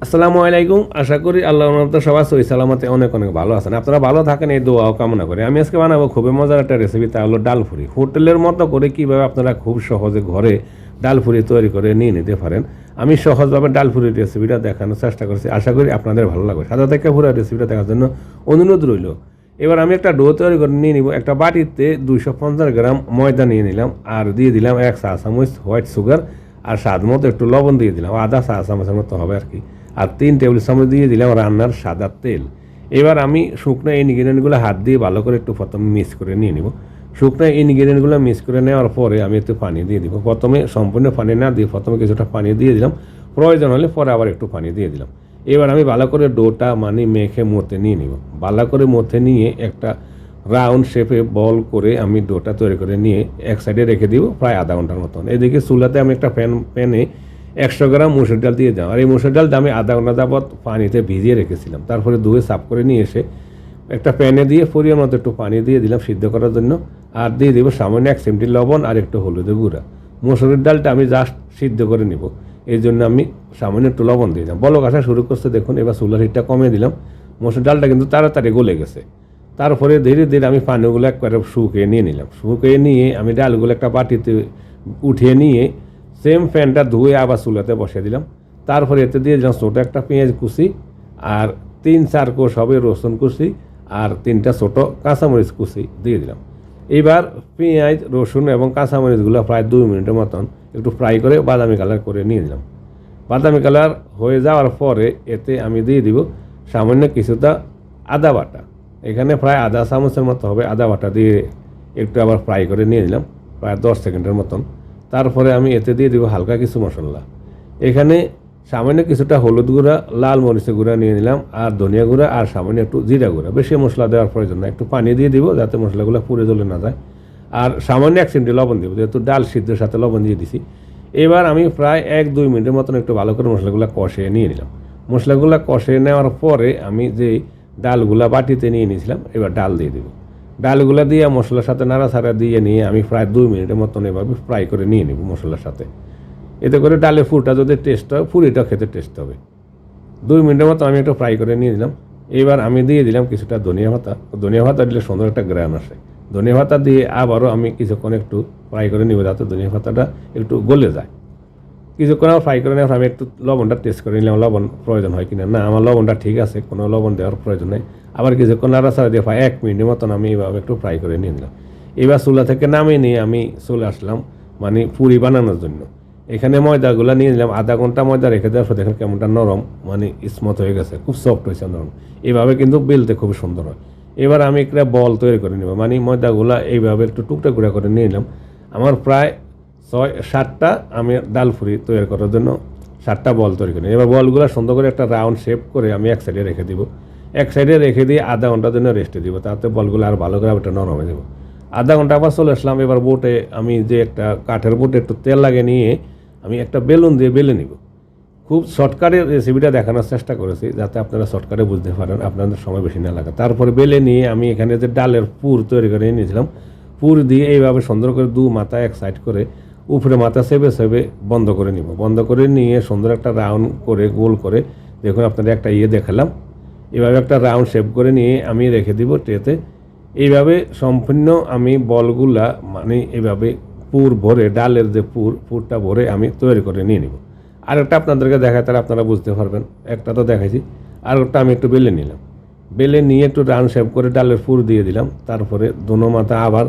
আসসালামু আলাইকুম। আশা করি আল্লাহর রহমতে সবাই সহি সালামতে অনেক অনেক ভালো আছেন। আপনারা ভালো থাকেন এই দোয়াও কামনা করি। আমি আজকে বানাবো খুবই মজার একটা রেসিপি, তা হলো ডাল ফুরি। হোটেলের মতো করে কীভাবে আপনারা খুব সহজে ঘরে ডাল ফুরি তৈরি করে নিয়ে নিতে পারেন, আমি সহজভাবে ডাল ফুরির রেসিপিটা দেখানোর চেষ্টা করছি। আশা করি আপনাদের ভালো লাগবে। সাদা থেকে পুরো রেসিপিটা দেখার জন্য অনুরোধ রইল। এবার আমি একটা ডো তৈরি করে নিয়ে নিব। একটা বাটিতে 250 গ্রাম ময়দা নিয়ে নিলাম, আর দিয়ে দিলাম 1 চা চামচ হোয়াইট সুগার, আর স্বাদ মতো একটু লবণ দিয়ে দিলাম, আধা চা চামচের মতো হবে আর কি, আর 3 টেবিল চামচ দিয়ে দিলাম রান্নার সাদা তেল। এবার আমি শুকনো ইনগ্রিডিয়েন্টগুলো হাত দিয়ে ভালো করে একটু প্রথমে মিক্স করে নিয়ে নিব। শুকনো ইনগ্রিডিয়েন্টগুলো মিক্স করে নেওয়ার পরে আমি একটু পানি দিয়ে দিব। প্রথমে সম্পূর্ণ পানি না দিয়ে প্রথমে কিছুটা পানি দিয়ে দিলাম, প্রয়োজন হলে পরে আবার একটু পানি দিয়ে দিলাম। এবার আমি ভালো করে ডোটা মেখে মথে নিয়ে নিব। ভালো করে মথে নিয়ে একটা রাউন্ড শেপে বল করে আমি ডোটা তৈরি করে নিয়ে এক সাইডে রেখে দিব প্রায় আধা ঘন্টার মতন। এদিকে চুলাতে আমি একটা প্যানে 100 গ্রাম মুসুর ডাল দিয়ে দিলাম, আর এই মুসুর ডালটা আমি আধা ঘন্টা যাবত পানিতে ভিজিয়ে রেখেছিলাম। তারপরে ধুয়ে সাফ করে নিয়ে এসে একটা প্যানে দিয়ে পরিমাণ মতো একটু পানি দিয়ে দিলাম সিদ্ধ করার জন্য, আর দিয়ে দেবো সামান্য 1 চিমটি লবণ আর একটু হলুদের গুঁড়া। মুসুরের ডালটা আমি জাস্ট সিদ্ধ করে নিব, এই জন্য আমি সামান্য একটু লবণ দিয়ে দিলাম। বলক আসা শুরু করতে দেখুন। এবার চুলার হিটটা কমিয়ে দিলাম। মুসুর ডালটা কিন্তু তাড়াতাড়ি গলে গেছে। তারপরে ধীরে ধীরে আমি পানিগুলো একবারে শুকিয়ে নিয়ে নিলাম। শুকিয়ে নিয়ে আমি ডালগুলো একটা বাটিতে উঠিয়ে নিয়ে সেম প্যানটা ধুয়ে আবার চুলাতে বসিয়ে দিলাম। তারপরে এতে দিয়ে দিলাম ছোটো একটা পেঁয়াজ কুচি, আর 3-4 কোষ হবে রসুন কুচি, আর 3টা ছোটো কাঁচামরিচ কুচি দিয়ে দিলাম। এবার পেঁয়াজ রসুন এবং কাঁচামরিচগুলো প্রায় 2 মিনিটের মতন একটু ফ্রাই করে বাদামি কালার করে নিয়ে দিলাম। বাদামি কালার হয়ে যাওয়ার পরে এতে আমি দিয়ে দিব সামান্য কিছুটা আদা বাটা। এখানে প্রায় আধা চামচের মতো হবে আদা বাটা দিয়ে একটু আবার ফ্রাই করে নিয়ে নিলাম প্রায় 10 সেকেন্ডের মতন। তারপরে আমি এতে দিয়ে দিব হালকা কিছু মশলা। এখানে সামান্য কিছুটা হলুদ গুঁড়া, লাল মরিচের গুঁড়া নিয়ে নিলাম, আর ধনিয়া গুঁড়া, আর সামান্য একটু জিরা গুঁড়া। বেশি মশলা দেওয়ার প্রয়োজন না, একটু পানি দিয়ে দিব যাতে মশলাগুলো পুড়ে জ্বলে না যায়, আর সামান্য 1 চিমটি লবণ দিব, যেহেতু ডাল সিদ্ধের সাথে লবণ দিয়ে দিছি। এবার আমি প্রায় 1-2 মিনিটের মতন একটু ভালো করে মশলাগুলো কষিয়ে নিয়ে নিলাম। মশলাগুলো কষিয়ে নেওয়ার পরে আমি যে ডালগুলা বাটিতে নিয়ে নিয়েছিলাম এবার ডাল দিয়ে দেবো। ডালগুলো দিয়ে মশলার সাথে নাড়াচাড়া দিয়ে নিয়ে আমি প্রায় 2 মিনিটের মতন এভাবে ফ্রাই করে নিয়ে নেব মশলার সাথে। এতে করে ডালের ফুলটা যদি টেস্ট হয় পুরিটা খেতে টেস্ট হবে। 2 মিনিটের মতো আমি একটু ফ্রাই করে নিয়ে দিলাম। এবার আমি দিয়ে দিলাম কিছুটা ধনিয়া পাতা। ধনিয়া পাতা দিলে সুন্দর একটা গ্রান আসে। ধনিয়া পাতা দিয়ে আবারও আমি কিছুক্ষণ একটু ফ্রাই করে নিব যাতে ধনিয়া পাতাটা একটু গলে যায়। কিছুক্ষণ ফ্রাই করে নেওয়ার আমি একটু লবণটা টেস্ট করে নিলাম, লবণ প্রয়োজন হয় কিনা। না, আমার লবণটা ঠিক আছে, কোনো লবণ দেওয়ার প্রয়োজন নেই। আবার কিছুক্ষণ নাড়াচাড়া দিয়ে 1 মিনিটের মতন আমি এইভাবে একটু ফ্রাই করে নিয়ে নিলাম। এবার চুলা থেকে নামিয়ে নিয়ে আমি চলে আসলাম পুরি বানানোর জন্য। এখানে ময়দাগুলো নিয়ে নিলাম। আধা ঘন্টা ময়দা রেখে দেওয়ার পর দেখেন কেমনটা নরম, স্মুথ হয়ে গেছে, খুব সফট হয়েছে, নরম। এইভাবে কিন্তু বেলতে খুব সুন্দর হয়। এবার আমি একটা বল তৈরি করে নেব, ময়দাগুলো এইভাবে একটু টুকটা গুঁড়া করে নিয়ে নিলাম। আমার প্রায় 6-7টা আমি ডাল ফুরি তৈরি করার জন্য 7টা বল তৈরি করি। এবার বলগুলো সুন্দর করে একটা রাউন্ড শেপ করে আমি এক সাইডে রেখে দিব। এক সাইডে রেখে দিয়ে আধা ঘন্টার জন্য রেস্টে দিব, তাতে বলগুলো আর ভালো করে একটা নরম হয়ে যাব। আধা ঘন্টা আবার চলে আসলাম। এবার বোটে আমি যে একটা কাঠের বোটে একটু তেল লাগিয়ে নিয়ে আমি একটা বেলুন দিয়ে বেলে নিব। খুব শর্টকাটে রেসিপিটা দেখানোর চেষ্টা করেছি যাতে আপনারা শর্টকাটে বুঝতে পারেন, আপনাদের সময় বেশি না লাগে। তারপরে বেলে নিয়ে আমি এখানে যে ডালের পুর তৈরি করে নিয়েছিলাম, পুর দিয়ে এইভাবে সুন্দর করে 2 মাথা এক সাইড করে উপরে মাথা সেবে বন্ধ করে নিব। বন্ধ করে নিয়ে সুন্দর একটা রাউন্ড করে গোল করে দেখুন আপনাদের একটা দেখালাম। এভাবে একটা রাউন্ড শেপ করে নিয়ে আমি রেখে দিব ট্রেতে। এইভাবে সম্পূর্ণ আমি বলগুলা এইভাবে পুর ভরে, ডালের যে পুরটা ভরে আমি তৈরি করে নিয়ে নিব। আর একটা আপনাদেরকে দেখায় তাহলে আপনারা বুঝতে পারবেন। একটা তো দেখাইছি, আর একটা আমি একটু বেলে নিলাম। বেলে নিয়ে একটু রাউন্ড শেপ করে ডালের পুর দিয়ে দিলাম। তারপরে দোনো মাথা আবার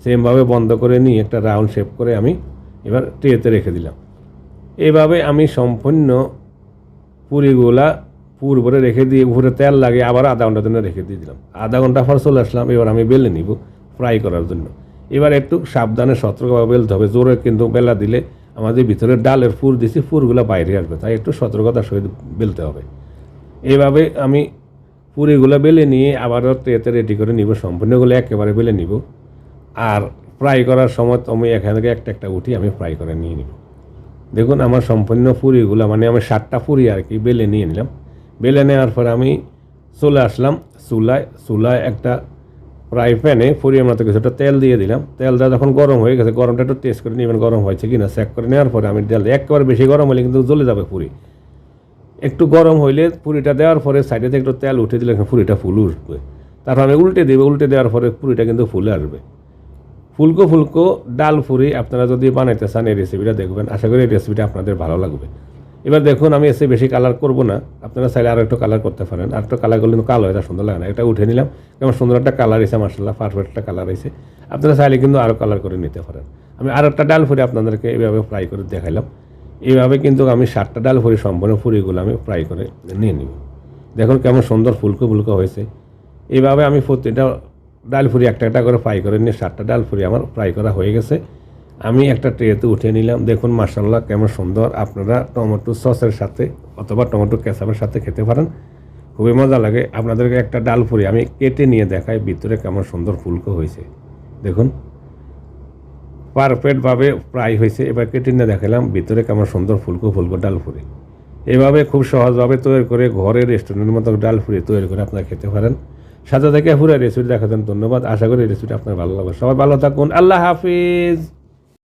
সেমভাবে বন্ধ করে নিয়ে একটা রাউন্ড শেপ করে আমি এবার ট্রেতে রেখে দিলাম। এইভাবে আমি সম্পূর্ণ পুরিগুলা পুর ভরে রেখে দিয়ে উপরে তেল লাগিয়ে আবার আধা ঘন্টার জন্য রেখে দিয়ে দিলাম। আধা ঘন্টা পর চলে আসলাম। এবার আমি বেলে নিব ফ্রাই করার জন্য। এবার একটু সাবধানে সতর্কভাবে বেলতে হবে, জোরে কিন্তু বেলা দিলে আমাদের ভিতরে ডালের পুর দিছি, পুরগুলো বাইরে আসবে, তাই একটু সতর্কতার সহিত বেলতে হবে। এইভাবে আমি পুরিগুলো বেলে নিয়ে আবারও ট্রেতে রেডি করে নিব। সম্পূর্ণগুলো একেবারে বেলে নিব, আর ফ্রাই করার সময় আমি এখান থেকে একটা একটা উঠি আমি ফ্রাই করে নিয়ে নিব। দেখুন আমার সম্পূর্ণ পুরিগুলো আমি 7টা পুরি আর কি বেলে নিয়ে নিলাম। বেলে নেওয়ার পর আমি চলে আসলাম চুলায় একটা ফ্রাই প্যানে পুরির মতো কিছুটা তেল দিয়ে দিলাম। তেলটা যখন গরম হয়ে গেছে, গরমটা একটু টেস্ট করে নেবেন গরম হয়েছে কিনা, চেক করে নেওয়ার পরে আমি তেল একেবারে বেশি গরম হলে কিন্তু জ্বলে যাবে পুরি। একটু গরম হইলে পুরিটা দেওয়ার পরে সাইডে থেকে একটু তেল উঠে দিলে পুরিটা ফুল উঠবে, তারপর আমি উল্টে দেবো, উল্টে দেওয়ার পরে পুরিটা কিন্তু ফুলে আসবে। ফুলকো ফুলকো ডাল পুরি আপনারা যদি বানাইতে চান এই রেসিপিটা দেখবেন, আশা করি এই রেসিপিটা আপনাদের ভালো লাগবে। এবার দেখুন আমি এসে বেশি কালার করব না, আপনারা চাইলে আরও একটু কালার করতে পারেন, আর একটু কালার করলে কিন্তু কালো এটা সুন্দর লাগে না। এটা উঠে নিলাম, কেমন সুন্দর একটা কালার এসে, মার্শাল্লাহ পারফেক্ট একটা কালার এসে। আপনারা চাইলে কিন্তু আরও কালার করে নিতে পারেন। আমি আরও একটা ডাল পুরি আপনাদেরকে এইভাবে ফ্রাই করে দেখাইলাম। এইভাবে কিন্তু আমি 7টা ডাল পুরি সম্পূর্ণ পুরিগুলো আমি ফ্রাই করে নিয়ে নিব। দেখুন কেমন সুন্দর ফুলকো ফুলকো হয়েছে। এইভাবে আমি প্রতিটা ডাল পুরি একটা একটা করে ফ্রাই করে নিয়ে 7টা ডাল পুরি আমার ফ্রাই করা হয়ে গেছে। আমি একটা ট্রেতে উঠিয়ে নিলাম। দেখুন মাশাআল্লাহ কেমন সুন্দর। আপনারা টমেটো সসের সাথে অথবা টমেটো কেচাপের সাথে খেতে পারেন, খুবই মজা লাগে। আপনাদেরকে একটা ডাল পুরি আমি কেটে নিয়ে দেখাই ভিতরে কেমন সুন্দর ফুলকো হয়েছে। দেখুন পারফেক্টভাবে ফ্রাই হয়েছে। এবার কেটে নিয়ে দেখালাম ভিতরে কেমন সুন্দর ফুলকো ফুলকো ডাল পুরি। এভাবে খুব সহজভাবে তৈরি করে ঘরে রেস্টুরেন্টের মতো ডাল পুরি তৈরি করে আপনারা খেতে পারেন। সাথে থেকে পুরো রেসিপি দেখাতেন। ধন্যবাদ। আশা করি রেসিপিটা আপনার ভালো লাগবে। সবাই ভালো থাকুন। আল্লাহ হাফিজ।